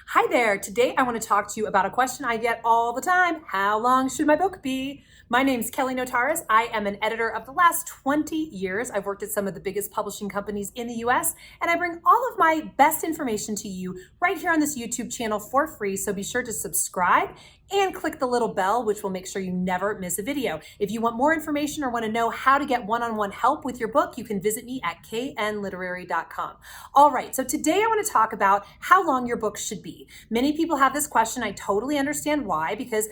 Hi there. Today I want to talk to you about a question I get all the time. How long should my book be? My name's Kelly Notaris. I am an editor of the last 20 years. I've worked at some of the biggest publishing companies in the US, and I bring all of my best information to you right here on this YouTube channel for free. So be sure to subscribe and click the little bell, which will make sure you never miss a video. If you want more information or want to know how to get one-on-one help with your book, you can visit me at knliterary.com. All right, so today I want to talk about how long your book should be. Many people have this question. I totally understand why, because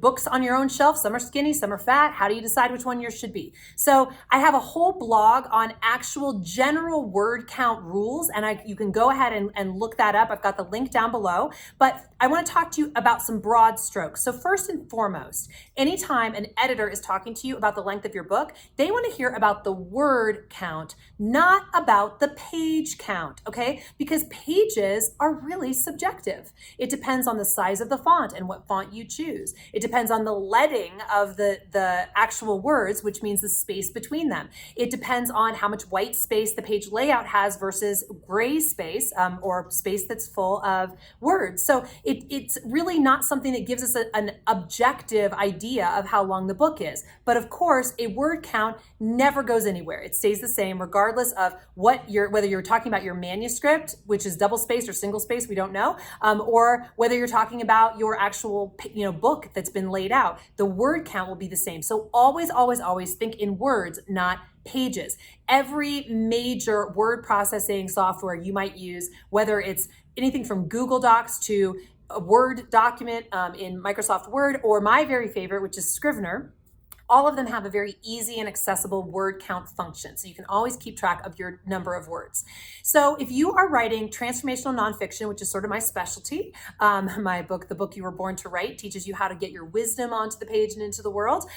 books on your own shelf, some are skinny, some are fat. How do you decide which one yours should be? So I have a whole blog on actual general word count rules, and you can go ahead and look that up. I've got the link down below, but I want to talk to you about some broad strokes. So first and foremost, anytime an editor is talking to you about the length of your book, they want to hear about the word count, not about the page count, okay? Because pages are really subjective. It depends on the size of the font and what font you choose. It depends on the leading of the actual words, which means the space between them. It depends on how much white space the page layout has versus gray space or space that's full of words. So it's really not something that gives us an objective idea of how long the book is. But of course, a word count never goes anywhere. It stays the same regardless of whether you're talking about your manuscript, which is double spaced or single spaced, we don't know, or whether you're talking about your actual book that's been laid out. The word count will be the same. So always, always, always think in words, not pages. Every major word processing software you might use, whether it's anything from Google Docs to a Word document in Microsoft Word, or my very favorite, which is Scrivener, all of them have a very easy and accessible word count function. So you can always keep track of your number of words. So if you are writing transformational nonfiction, which is sort of my specialty, my book, The Book You Were Born to Write, teaches you how to get your wisdom onto the page and into the world.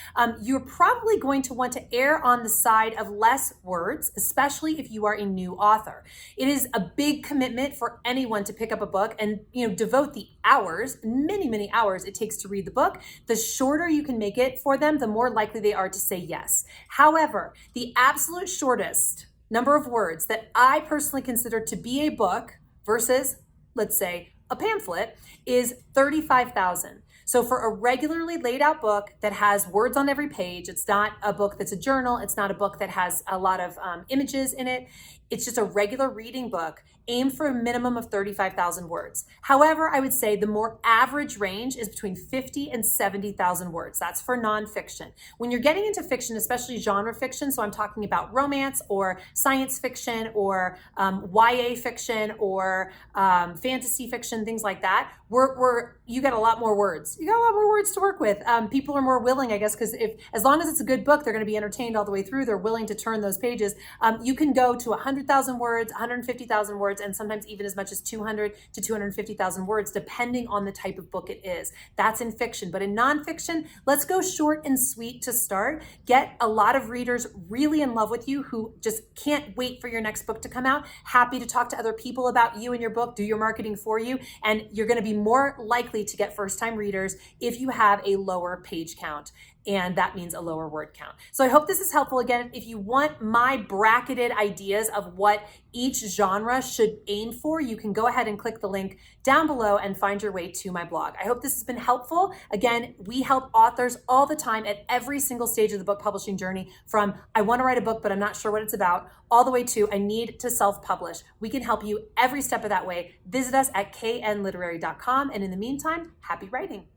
You're probably going to want to err on the side of less words, especially if you are a new author. It is a big commitment for anyone to pick up a book and devote the hours, many, many hours it takes to read the book. The shorter you can make it for them, the more likely they are to say yes. However, the absolute shortest number of words that I personally consider to be a book versus, let's say, a pamphlet is 35,000. So for a regularly laid out book that has words on every page, it's not a book that's a journal, it's not a book that has a lot of images in it, it's just a regular reading book, aim for a minimum of 35,000 words. However, I would say the more average range is between 50 and 70,000 words. That's for nonfiction. When you're getting into fiction, especially genre fiction, so I'm talking about romance or science fiction or YA fiction or fantasy fiction, things like that, you get a lot more words. You got a lot more words to work with. People are more willing, I guess, because as long as it's a good book, they're going to be entertained all the way through. They're willing to turn those pages. You can go to 100,000 words, 150,000 words, and sometimes even as much as 200 to 250,000 words, depending on the type of book it is. That's in fiction. But in nonfiction, let's go short and sweet to start. Get a lot of readers really in love with you who just can't wait for your next book to come out. Happy to talk to other people about you and your book, do your marketing for you, and you're going to be more likely to get first-time readers if you have a lower page count. And that means a lower word count. So I hope this is helpful. Again, if you want my bracketed ideas of what each genre should aim for, you can go ahead and click the link down below and find your way to my blog. I hope this has been helpful. Again, we help authors all the time at every single stage of the book publishing journey, from I want to write a book, but I'm not sure what it's about, all the way to I need to self-publish. We can help you every step of that way. Visit us at knliterary.com. And in the meantime, happy writing.